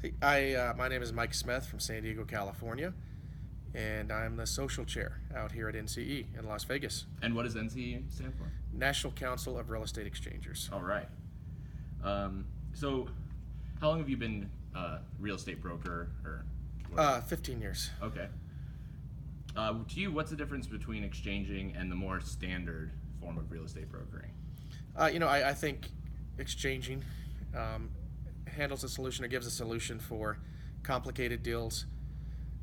My name is Mike Smith from San Diego, California, and I'm the social chair out here at NCE in Las Vegas, And what does NCE stand for? National Council of Real Estate Exchangers. All right. So, how long have you been a real estate broker or? 15 years. Okay. To you, what's the difference between exchanging and the more standard form of real estate brokering? I think exchanging um, handles a solution or gives a solution for complicated deals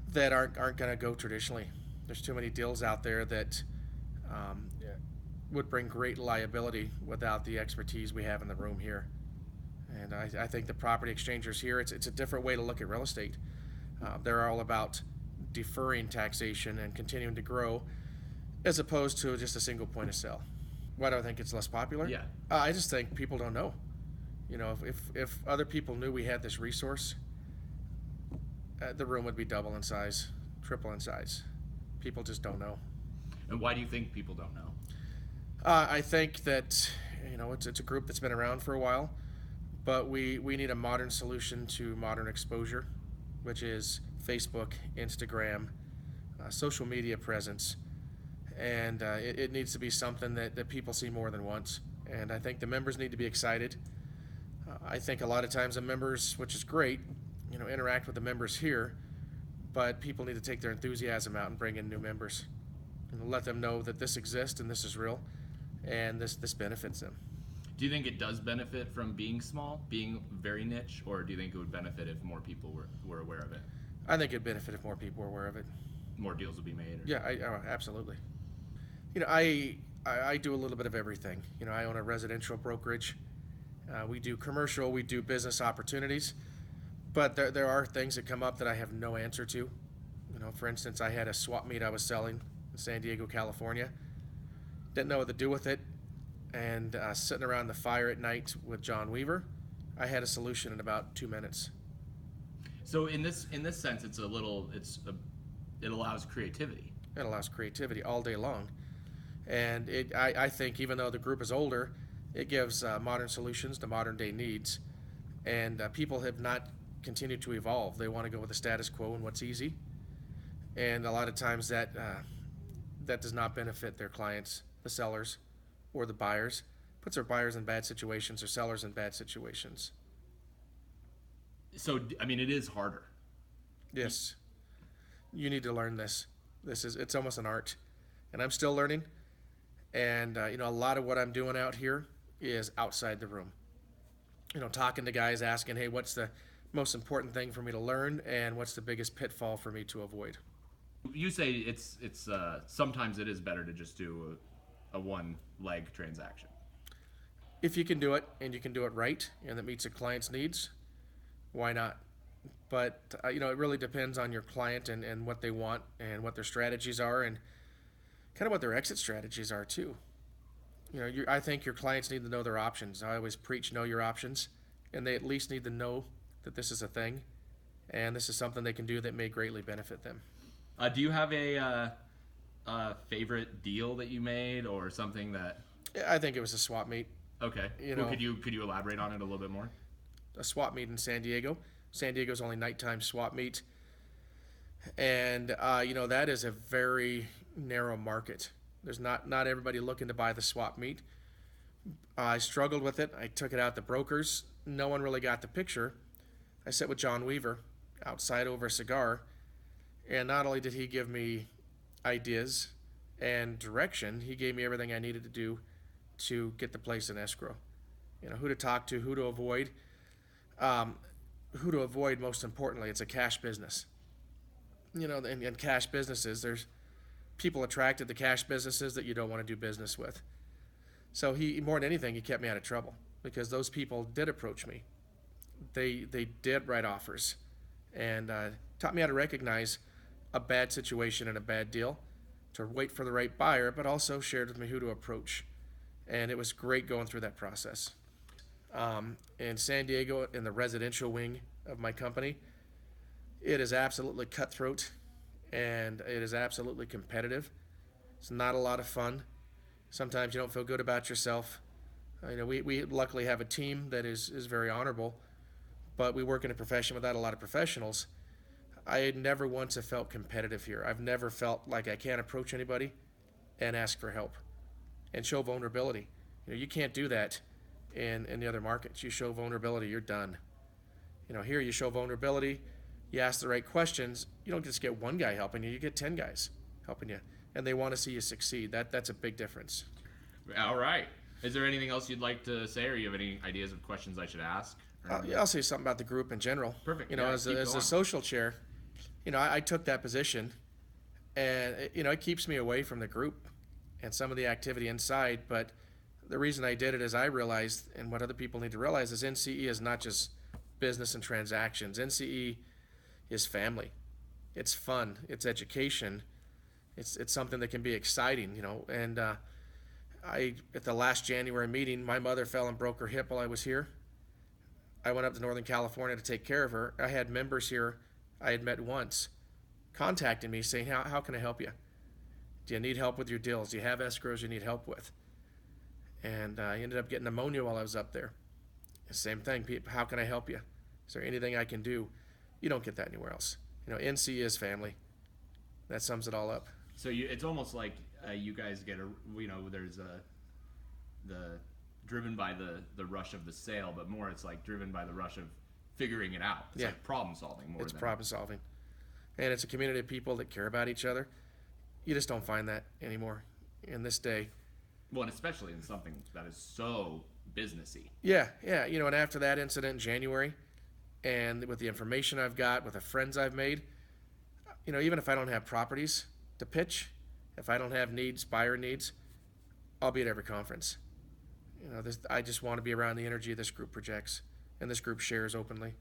that aren't going to go traditionally. There's too many deals out there that would bring great liability without the expertise we have in the room here. And I think the property exchangers here, it's a different way to look at real estate. They're all about deferring taxation and continuing to grow as opposed to just a single point of sale. Why do I think it's less popular? Yeah. I just think people don't know. If other people knew we had this resource, the room would be double in size, triple in size. People just don't know. And why do you think people don't know? I think that it's a group that's been around for a while, but we need a modern solution to modern exposure, which is Facebook, Instagram, social media presence, and it needs to be something that people see more than once. And I think the members need to be excited. I think a lot of times the members, which is great, interact with the members here, but people need to take their enthusiasm out and bring in new members and let them know that this exists and this is real and this benefits them. Do you think it does benefit from being small, being very niche, or do you think it would benefit if more people were aware of it? I think it'd benefit if more people were aware of it. More deals would be made? Yeah, absolutely. I do a little bit of everything. I own a residential brokerage. We do commercial, we do business opportunities, but there are things that come up that I have no answer to. For instance, I had a swap meet I was selling in San Diego, California. Didn't know what to do with it, and sitting around the fire at night with John Weaver, I had a solution in about 2 minutes. So in this sense, it allows creativity. It allows creativity all day long, and I think even though the group is older, it gives modern solutions to modern day needs, and people have not continued to evolve. They want to go with the status quo and what's easy, and a lot of times that does not benefit their clients, the sellers, or the buyers. Puts their buyers in bad situations or sellers in bad situations. So I mean, it is harder. Yes, you need to learn this. It's almost an art, and I'm still learning. And a lot of what I'm doing out here is outside the room. Talking to guys, asking, hey, what's the most important thing for me to learn, and what's the biggest pitfall for me to avoid? You say it's sometimes it is better to just do a one leg transaction. If you can do it and you can do it right, and it meets a client's needs, why not? But it really depends on your client and what they want and what their strategies are and kind of what their exit strategies are too. I think your clients need to know their options. I always preach know your options, and they at least need to know that this is a thing, and this is something they can do that may greatly benefit them. Do you have a favorite deal that you made or something that? I think it was a swap meet. Okay. Well, could you elaborate on it a little bit more? A swap meet in San Diego. San Diego's only nighttime swap meet, and that is a very narrow market. There's not everybody looking to buy the swap meet. I struggled with it. I took it out to brokers. No one really got the picture. I sat with John Weaver outside over a cigar, and not only did he give me ideas and direction, he gave me everything I needed to do to get the place in escrow. Who to talk to, who to avoid. Who to avoid, most importantly, it's a cash business. In cash businesses, there's people attracted to cash businesses that you don't want to do business with. So he, more than anything, he kept me out of trouble because those people did approach me. They did write offers and taught me how to recognize a bad situation and a bad deal, to wait for the right buyer, but also shared with me who to approach. And it was great going through that process. In San Diego, in the residential wing of my company, it is absolutely cutthroat and it is absolutely competitive. It's not a lot of fun. Sometimes you don't feel good about yourself. We luckily have a team that is very honorable, but we work in a profession without a lot of professionals. I never once have felt competitive here. I've never felt like I can't approach anybody and ask for help and show vulnerability. You can't do that in the other markets. You show vulnerability, you're done. Here you show vulnerability, you ask the right questions. You don't just get one guy helping you, you get 10 guys helping you, and they want to see you succeed. That's a big difference. All right. Is there anything else you'd like to say, or you have any ideas of questions I should ask? Yeah, I'll say something about the group in general. Perfect. As a social chair, I took that position, and it keeps me away from the group and some of the activity inside. But the reason I did it is I realized, and what other people need to realize, is NCE is not just business and transactions. NCE is family. It's fun. It's education. It's something that can be exciting, And at the last January meeting, my mother fell and broke her hip while I was here. I went up to Northern California to take care of her. I had members here I had met once contacting me saying, how can I help you? Do you need help with your deals? Do you have escrows you need help with? And I ended up getting pneumonia while I was up there. Same thing. How can I help you? Is there anything I can do? You don't get that anywhere else. NC is family. That sums it all up. So it's almost like you guys get there's the driven by the rush of the sale, but more it's like driven by the rush of figuring it out. It's like problem solving more. It's problem solving, and it's a community of people that care about each other. You just don't find that anymore in this day. Well, and especially in something that is so businessy. Yeah. And after that incident in January, and with the information I've got, with the friends I've made, even if I don't have properties to pitch, if I don't have buyer needs, I'll be at every conference. I just want to be around the energy this group projects and this group shares openly.